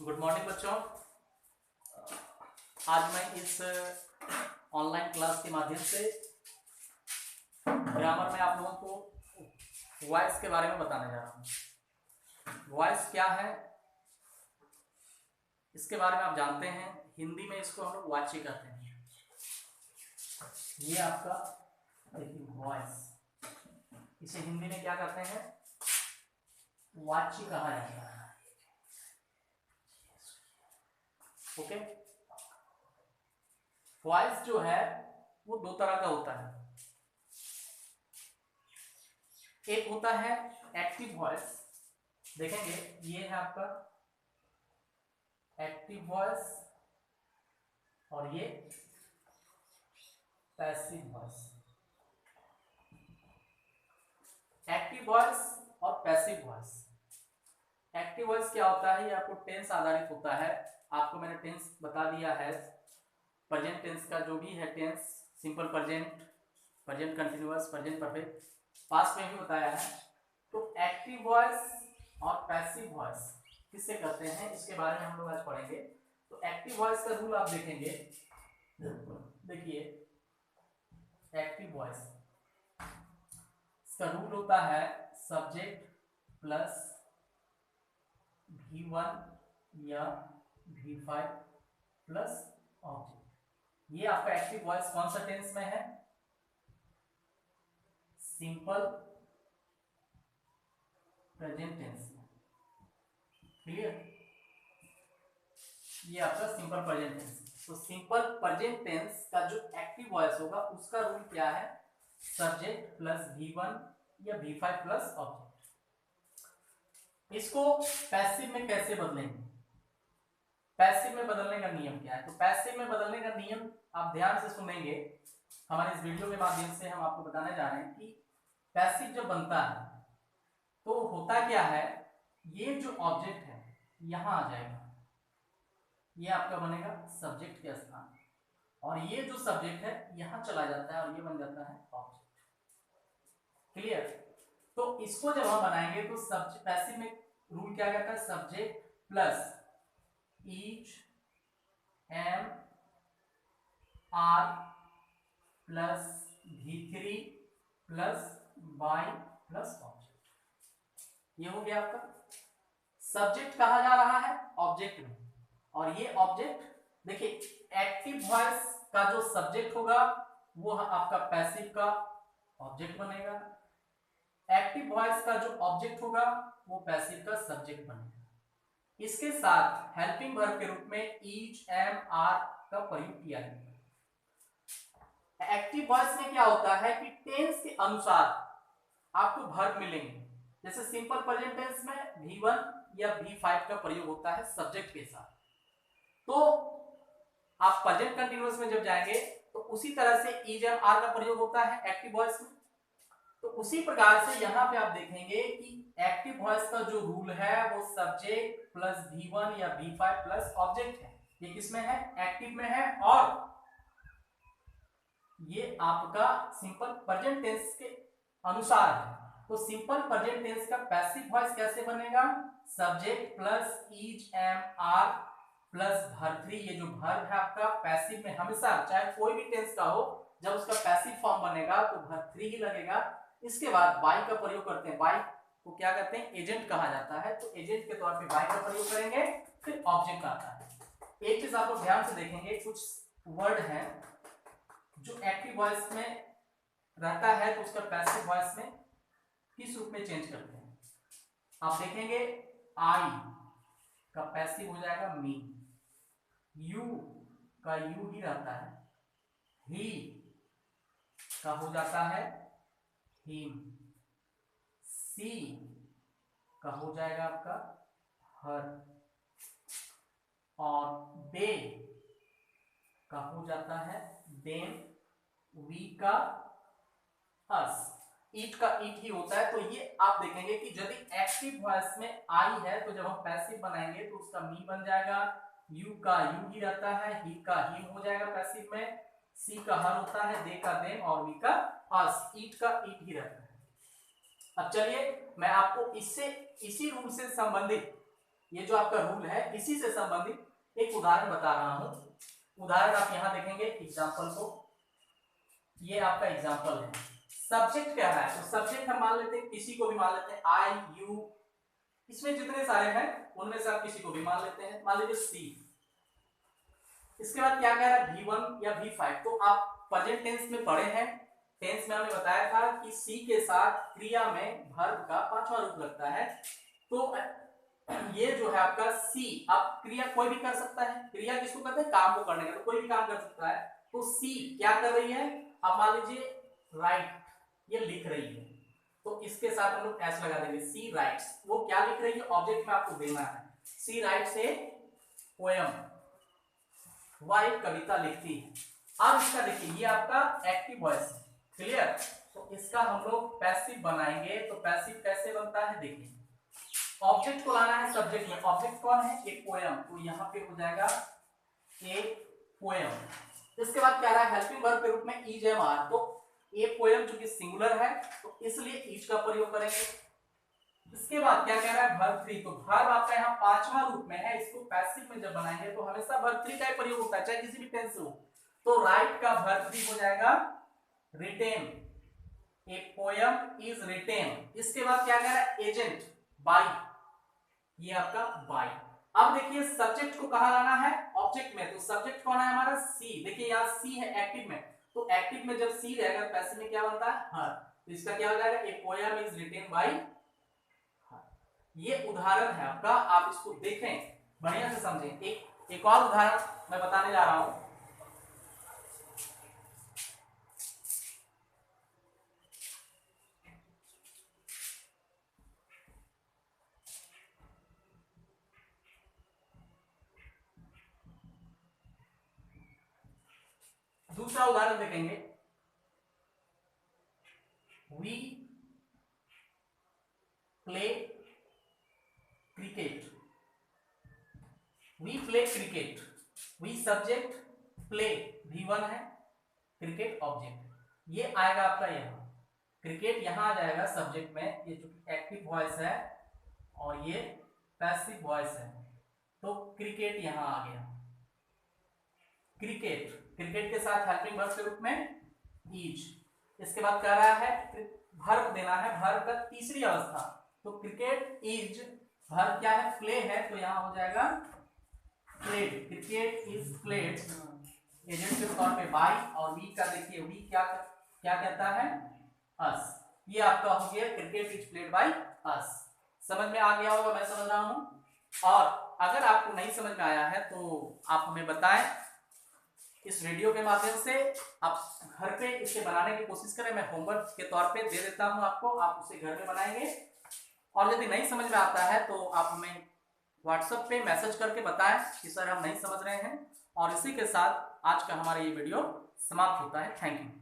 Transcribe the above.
Good morning बच्चों। आज मैं इस ऑनलाइन क्लास के माध्यम से ग्रामर में आप लोगों को वॉइस के बारे में बताने जा रहा हूँ। वॉइस क्या है इसके बारे में आप जानते हैं। हिंदी में इसको हम लोग वाची कहते हैं। ये आपका देखिए वॉइस, इसे हिंदी में क्या कहते हैं? वाची कहा जाता है। ओके, वॉइस जो है वो दो तरह का होता है। एक होता है एक्टिव वॉइस, देखेंगे ये है आपका एक्टिव वॉइस और ये पैसिव वॉइस। एक्टिव वॉइस और पैसिव वॉइस। एक्टिव वॉइस क्या होता है? ये आपको टेंस आधारित होता है। आपको मैंने टेंस बता दिया है, प्रेजेंट टेंस का जो भी है tense, simple present, present continuous, present perfect, past में भी बताया है। तो एक्टिव वॉइस और पैसिव वॉइस किससे कहते हैं इसके बारे में हम लोग आज पढ़ेंगे। तो एक्टिव वॉइस का रूल आप देखेंगे, देखिए एक्टिव वॉइस इसका रूल होता है सब्जेक्ट प्लस V1 या V5 प्लस ऑब्जेक्ट। ये आपका एक्टिव वॉइस कौन सा टेंस में है? सिंपल प्रेजेंट टेंस में। क्लियर? ये आपका सिंपल प्रेजेंट टेंस। तो सिंपल प्रेजेंट टेंस का जो एक्टिव वॉइस होगा उसका रूल क्या है? सब्जेक्ट प्लस V1 या V5 प्लस ऑब्जेक्ट। इसको पैसिव में कैसे बदलेंगे? पैसिव में बदलने का नियम क्या है? तो पैसिव में बदलने का नियम आप ध्यान से सुनेंगे। हमारे इस वीडियो के माध्यम से हम आपको बताने जा रहे हैं कि पैसिव जब बनता है तो होता क्या है, ये जो ऑब्जेक्ट है यहां आ जाएगा, ये आपका बनेगा सब्जेक्ट के स्थान, और ये जो सब्जेक्ट है यहां चला जाता है और ये बन जाता है ऑब्जेक्ट। क्लियर? तो इसको जब हम बनाएंगे तो सब्जेक्ट पैसिव में रूल क्या कहता है? Subject plus each m r plus v3 plus y plus object. ये हो गया आपका सब्जेक्ट कहा जा रहा है ऑब्जेक्ट में, और ये ऑब्जेक्ट देखिए एक्टिव वॉइस का जो सब्जेक्ट होगा वो आपका पैसिव का ऑब्जेक्ट बनेगा, एक्टिव वॉइस का जो ऑब्जेक्ट होगा वो पैसिव का सब्जेक्ट बनेगा। इसके साथ हेल्पिंग वर्ब के रूप में ईच एम आर का प्रयोग किया जाता है। एक्टिव वॉइस में क्या होता है कि टेंस के अनुसार आपको वर्ब मिलेंगे। जैसे सिंपल प्रेजेंट टेंस में V1 या V5 का प्रयोग होता है सब्जेक्ट के साथ, तो आप प्रेजेंट कंटिन्यूअस में जब जाएंगे तो उसी तरह से ईच एम आर का प्रयोग होता है एक्टिव वॉइस में। तो उसी प्रकार से यहाँ पे आप देखेंगे कि एक्टिव वॉइस का जो रूल है वो सब्जेक्ट प्लस V1 या V5 प्लस ऑब्जेक्ट है। ये किसमें है? एक्टिव में है। और ये आपका सिंपल प्रेजेंट टेंस के अनुसार है। तो सिंपल प्रेजेंट टेंस का पैसिव वॉइस कैसे बनेगा? Subject plus is am are plus verb 3। ये जो वर्ब है आपका पैसिव में हमेशा, चाहे कोई भी टेंस का हो, जब उसका पैसिव फॉर्म बनेगा तो वर्ब 3 ही लगेगा। इसके बाद बाई का प्रयोग करते हैं। बाई को क्या कहते हैं? एजेंट कहा जाता है। तो एजेंट के तौर पे बाई का प्रयोग करेंगे, फिर ऑब्जेक्ट आता है। एक चीज आप लोग ध्यान से देखेंगे, कुछ वर्ड है जो एक्टिव वॉइस में रहता है तो उसका पैसिव वॉइस में किस रूप में चेंज करते हैं। आप देखेंगे आई का पैसिव हो जाएगा मी, यू का यू ही रहता है, ही का हो जाता है हिम, सी का हो जाएगा आपका हर, और दे का हो जाता है देम, वी का अस, ईट का ईट ही होता है। तो ये आप देखेंगे कि यदि एक्टिव वॉइस में आई है तो जब हम पैसिव बनाएंगे तो उसका मी बन जाएगा, यू का यू ही रहता है, ही का हिम हो जाएगा पैसिव में, सी का हर होता है, दे का देम, और वी का अस, ईट का ईट ही रहता है। अब चलिए मैं आपको इससे इसी रूल से संबंधित ये जो आपका रूल है इसी से संबंधित एक उदाहरण बता रहा हूं। उदाहरण आप यहां देखेंगे एग्जांपल को, ये आपका एग्जांपल है। सब्जेक्ट क्या है, तो सब्जेक्ट हम मान लेते हैं, किसी को भी मान लेते हैं, आई यू, इसमें जितने सारे हैं उनमें से आप किसी को भी मान लेते हैं, मान लीजिए सी। इसके बाद क्या कह रहा है, V1 या V5। तो आप प्रेजेंट टेंस में पढ़े हैं, टेंस में हमने बताया था कि सी के साथ क्रिया में वर्ब का 5वां रूप लगता है। तो ये जो है आपका सी, आप क्रिया कोई भी कर सकता है, क्रिया किसको कहते हैं, काम को करने का, तो कोई भी काम कर सकता है। तो सी क्या कर रही है, आप मान लीजिए राइट, ये लिख रही है, तो इसके साथ हम लोग एस लगा देंगे, सी राइट्स। वो क्या लिख रही है, ऑब्जेक्ट में आपको देना है, सी राइट्स ए पोएम, वह एक कविता लिखती है। अब इसका देखिए, ये आपका एक्टिव वॉइस है, क्लियर। तो इसका हम लोग पैसिव बनाएंगे, तो पैसिव कैसे बनता है, देखिए ऑब्जेक्ट को लाना है सब्जेक्ट में, ऑब्जेक्ट कौन है, एक पोएम, तो यहाँ पे हो जाएगा एक पोएम। इसके बाद क्या रहा है, हेल्पिंग वर्ब के रूप में इज एम आर, तो ए पोएम चूंकि सिंगुलर है तो इसलिए इज का प्रयोग करेंगे। इसके बाद क्या कह रहा है, वर्ब 3, तो वर्ब आपका यहाँ 5वां रूप में है, इसको पैसिव में जब बनाएंगे तो हमेशा वर्ब 3 का ही प्रयोग होता है, चाहे किसी भी टेंस हो। तो राइट का वर्ब 3 हो जाएगा written, a poem is written. इसके बाद क्या कह रहा है, एजेंट बाय, ये आपका बाय। अब देखिए सब्जेक्ट को कहां लाना है, ऑब्जेक्ट में, तो सब्जेक्ट कौन है हमारा, सी। देखिए यहाँ सी है एक्टिव में, तो एक्टिव में जब सी रहेगा पैसिव में क्या बनता है, हर, तो इसका क्या हो जाएगा, ए पोएम इज रिटेन बाय हर। ये उदाहरण है आपका, आप इसको देखें, बढ़िया से समझें। एक और उदाहरण मैं बताने जा रहा हूं। दूसरा उदाहरण देखेंगे, we play cricket, we play cricket, we subject, play V1 है, क्रिकेट ऑब्जेक्ट, ये आएगा आपका यहाँ, क्रिकेट यहाँ आ जाएगा सब्जेक्ट में, ये जो एक्टिव वॉइस है और ये पैसिव वॉइस है, तो क्रिकेट यहाँ आ गया, क्रिकेट, क्रिकेट के साथ हेल्पिंग वर्ब के रूप में इज। इसके बाद कह रहा है वर्ब देना है, वर्ब का तीसरी अवस्था, तो क्रिकेट इज, वर्ब क्या है, प्ले है, तो यहाँ हो जाएगा played, cricket is played, agent के तौर पे बाय, और वी का देखिए, वी क्या क्या कहता है, अस। ये आपका हो गया cricket is played by us. समझ में आ गया होगा, मैं समझ रहा हूं। और अगर आपको नहीं समझ में आया है तो आप हमें बताएं, इस वीडियो के माध्यम से आप घर पे इसे बनाने की कोशिश करें, मैं होमवर्क के तौर पे दे देता हूं आपको, आप उसे घर में बनाएंगे। और यदि नहीं समझ में आता है तो आप हमें व्हाट्सएप पे मैसेज करके बताएं कि सर हम नहीं समझ रहे हैं। और इसी के साथ आज का हमारा ये वीडियो समाप्त होता है। Thank you.